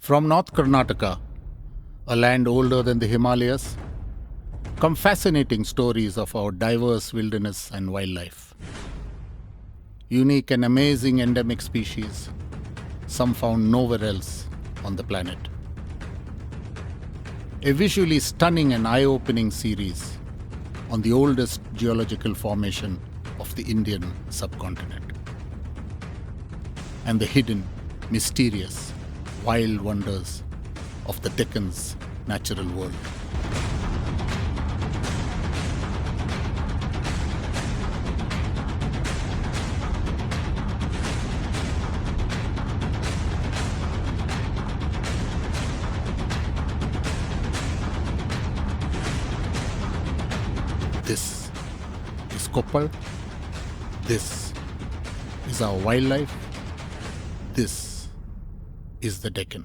From North Karnataka, a land older than the Himalayas, come fascinating stories of our diverse wilderness and wildlife. Unique and amazing endemic species, some found nowhere else on the planet. A visually stunning and eye-opening series on the oldest geological formation of the Indian subcontinent. And the hidden, mysterious, wild wonders of the Deccan's natural world. This is Koppal. This is our wildlife. This is the Deccan.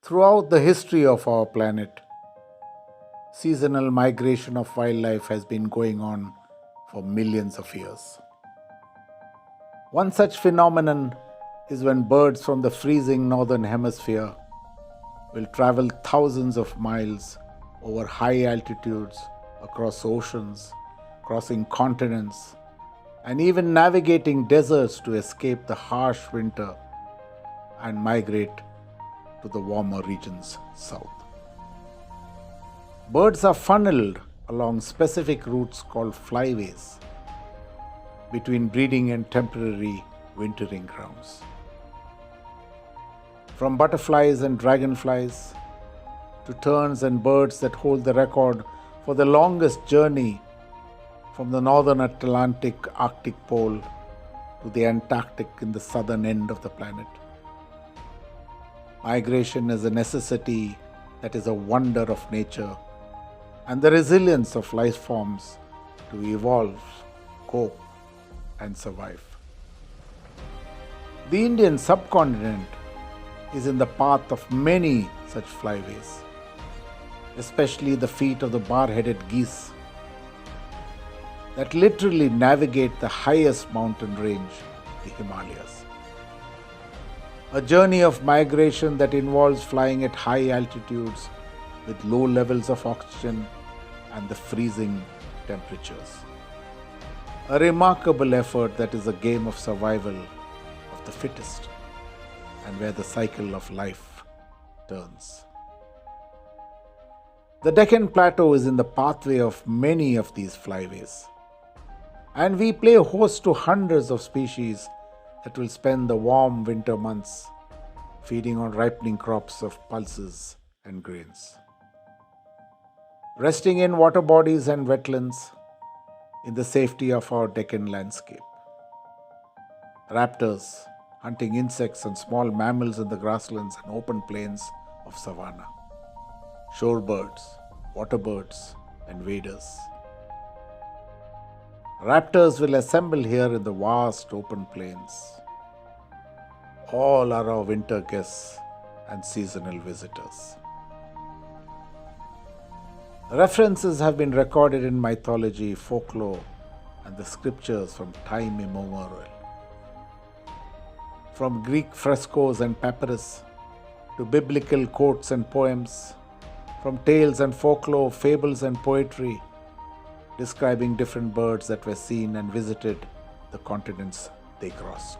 Throughout the history of our planet, seasonal migration of wildlife has been going on for millions of years. One such phenomenon is when birds from the freezing northern hemisphere will travel thousands of miles over high altitudes, across oceans, crossing continents, and even navigating deserts to escape the harsh winter and migrate to the warmer regions south. Birds are funneled along specific routes called flyways between breeding and temporary wintering grounds. From butterflies and dragonflies to terns and birds that hold the record for the longest journey from the northern Atlantic Arctic pole to the Antarctic in the southern end of the planet. Migration is a necessity that is a wonder of nature and the resilience of life forms to evolve, cope, and survive. The Indian subcontinent is in the path of many such flyways, especially the feet of the bar-headed geese that literally navigate the highest mountain range, the Himalayas. A journey of migration that involves flying at high altitudes with low levels of oxygen and the freezing temperatures. A remarkable effort that is a game of survival of the fittest and where the cycle of life turns. The Deccan Plateau is in the pathway of many of these flyways, and we play host to hundreds of species that will spend the warm winter months feeding on ripening crops of pulses and grains. Resting in water bodies and wetlands in the safety of our Deccan landscape. Raptors hunting insects and small mammals in the grasslands and open plains of savanna. Shorebirds, waterbirds, and waders. Raptors will assemble here in the vast open plains. All are our winter guests and seasonal visitors. References have been recorded in mythology, folklore, and the scriptures from time immemorial. From Greek frescoes and papyrus to biblical quotes and poems, from tales and folklore, fables and poetry, describing different birds that were seen and visited the continents they crossed.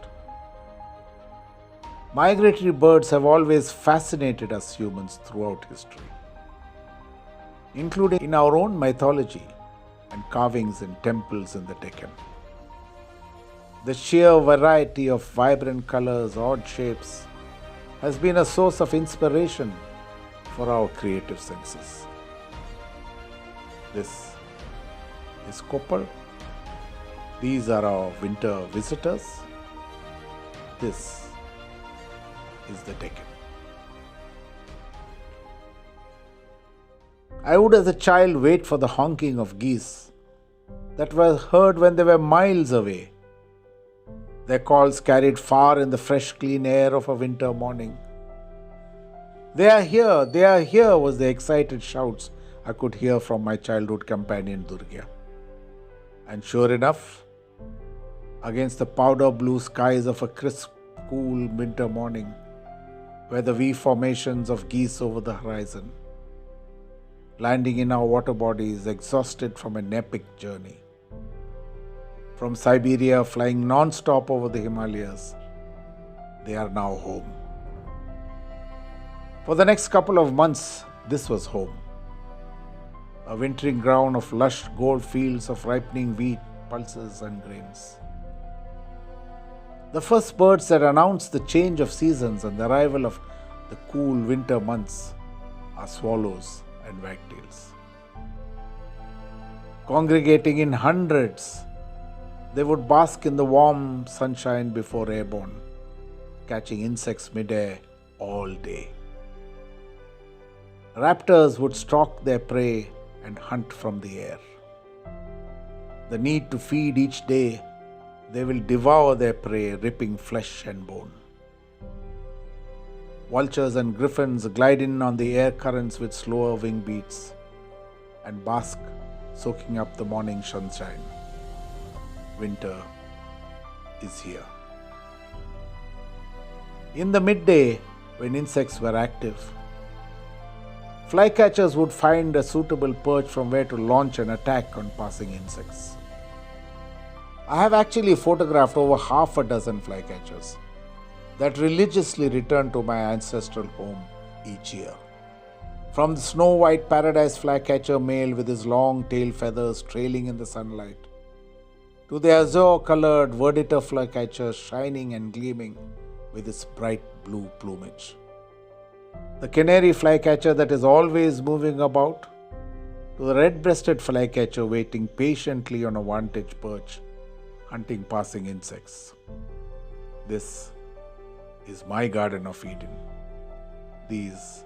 Migratory birds have always fascinated us humans throughout history, including in our own mythology and carvings in temples in the Deccan. The sheer variety of vibrant colors, odd shapes, has been a source of inspiration for our creative senses. This is Koppal. These are our winter visitors. This is the Deccan. I would as a child wait for the honking of geese that were heard when they were miles away. Their calls carried far in the fresh, clean air of a winter morning. They are here, was the excited shouts I could hear from my childhood companion Durga. And sure enough, against the powder blue skies of a crisp, cool winter morning, were the V formations of geese over the horizon, landing in our water bodies, exhausted from an epic journey. From Siberia, flying non-stop over the Himalayas, they are now home. For the next couple of months, this was home. A wintering ground of lush gold fields of ripening wheat, pulses and grains. The first birds that announce the change of seasons and the arrival of the cool winter months are swallows and wagtails. Congregating in hundreds, they would bask in the warm sunshine before airborne, catching insects midair all day. Raptors would stalk their prey and hunt from the air. The need to feed each day, they will devour their prey, ripping flesh and bone. Vultures and griffins glide in on the air currents with slower wing beats and bask, soaking up the morning sunshine. Winter is here. In the midday, when insects were active, flycatchers would find a suitable perch from where to launch an attack on passing insects. I have actually photographed over half a dozen flycatchers that religiously return to my ancestral home each year. From the snow-white paradise flycatcher male with his long tail feathers trailing in the sunlight, to the azure-colored verditer flycatcher shining and gleaming with its bright blue plumage. The canary flycatcher that is always moving about, to the red-breasted flycatcher waiting patiently on a vantage perch, hunting passing insects. This is my Garden of Eden. These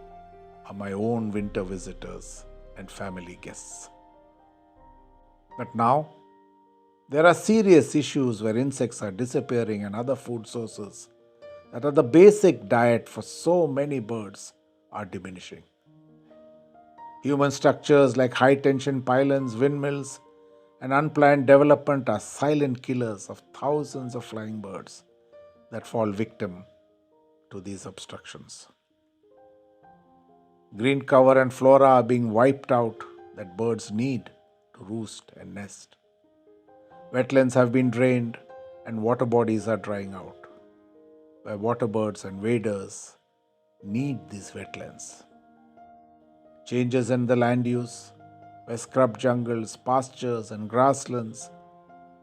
are my own winter visitors and family guests. But now, there are serious issues where insects are disappearing and other food sources that are the basic diet for so many birds are diminishing. Human structures like high-tension pylons, windmills, and unplanned development are silent killers of thousands of flying birds that fall victim to these obstructions. Green cover and flora are being wiped out that birds need to roost and nest. Wetlands have been drained and water bodies are drying out, where water birds and waders need these wetlands. Changes in the land use, where scrub jungles, pastures and grasslands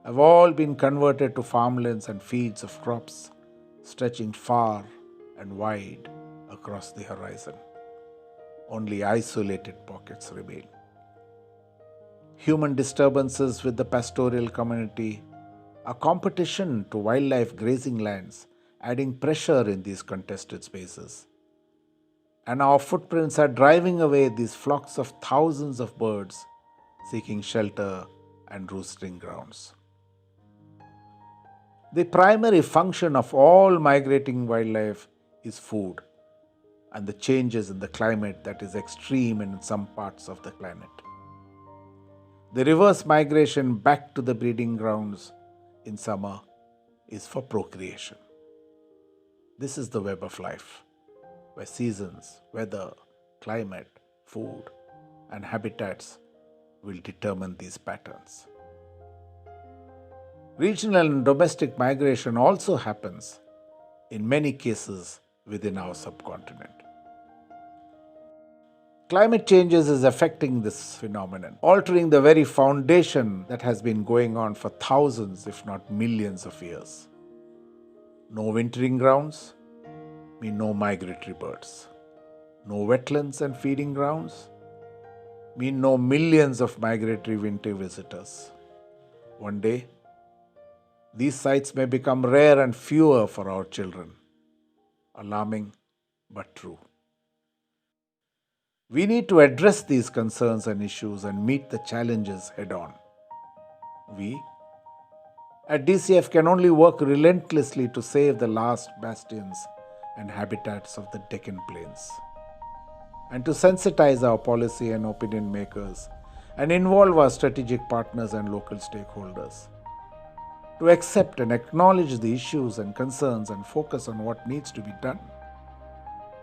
have all been converted to farmlands and fields of crops stretching far and wide across the horizon. Only isolated pockets remain. Human disturbances with the pastoral community, a competition to wildlife grazing lands, adding pressure in these contested spaces. And our footprints are driving away these flocks of thousands of birds seeking shelter and roosting grounds. The primary function of all migrating wildlife is food, and the changes in the climate that is extreme in some parts of the planet. The reverse migration back to the breeding grounds in summer is for procreation. This is the web of life, where seasons, weather, climate, food, and habitats will determine these patterns. Regional and domestic migration also happens, in many cases, within our subcontinent. Climate changes is affecting this phenomenon, altering the very foundation that has been going on for thousands, if not millions of years. No wintering grounds mean no migratory birds. No wetlands and feeding grounds mean no millions of migratory winter visitors. One day, these sights may become rare and fewer for our children. Alarming, but true. We need to address these concerns and issues and meet the challenges head on. We at DCF can only work relentlessly to save the last bastions and habitats of the Deccan Plains, and to sensitize our policy and opinion makers and involve our strategic partners and local stakeholders, to accept and acknowledge the issues and concerns and focus on what needs to be done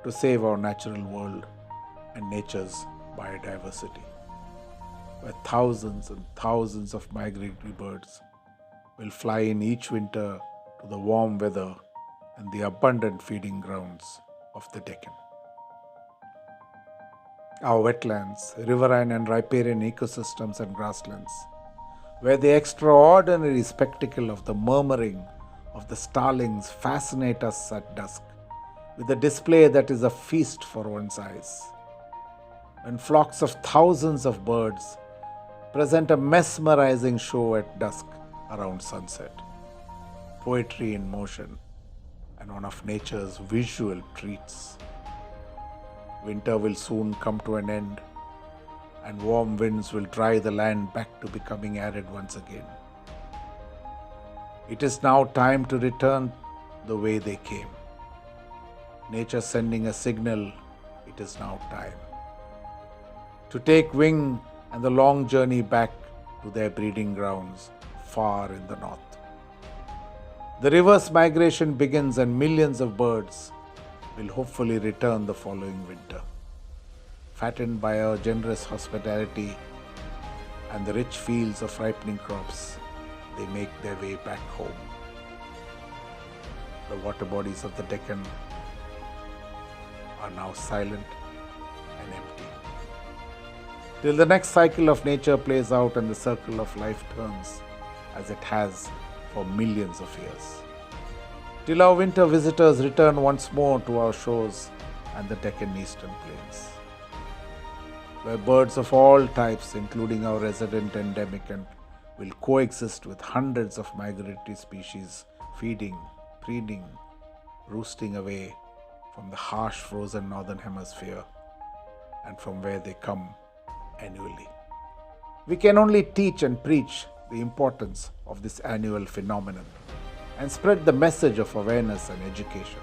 to save our natural world and nature's biodiversity, where thousands and thousands of migratory birds will fly in each winter to the warm weather and the abundant feeding grounds of the Deccan. Our wetlands, riverine and riparian ecosystems and grasslands, where the extraordinary spectacle of the murmuring of the starlings fascinate us at dusk with a display that is a feast for one's eyes. When flocks of thousands of birds present a mesmerizing show at dusk around sunset, poetry in motion, and one of nature's visual treats. Winter will soon come to an end, and warm winds will dry the land back to becoming arid once again. It is now time to return the way they came. Nature sending a signal, it is now time to take wing and the long journey back to their breeding grounds far in the north. The reverse migration begins and millions of birds will hopefully return the following winter, fattened by our generous hospitality and the rich fields of ripening crops. They make their way back home. The water bodies of the Deccan are now silent and empty, till the next cycle of nature plays out and the circle of life turns as it has for millions of years, till our winter visitors return once more to our shores and the Deccan Eastern Plains, where birds of all types, including our resident endemic, will coexist with hundreds of migratory species feeding, breeding, roosting away from the harsh frozen northern hemisphere and from where they come annually. We can only teach and preach the importance of this annual phenomenon and spread the message of awareness and education.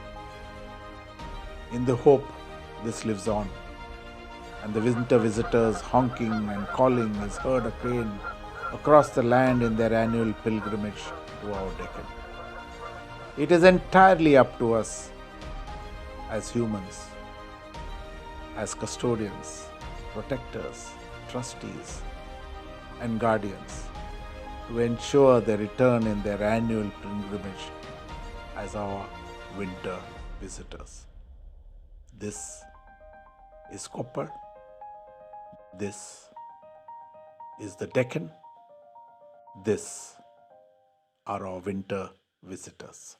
In the hope this lives on, and the winter visitors honking and calling is heard across the land in their annual pilgrimage to our Deccan. It is entirely up to us as humans, as custodians, protectors, trustees, and guardians, to ensure they return in their annual pilgrimage as our winter visitors. This is Copper. This is the Deccan. This are our winter visitors.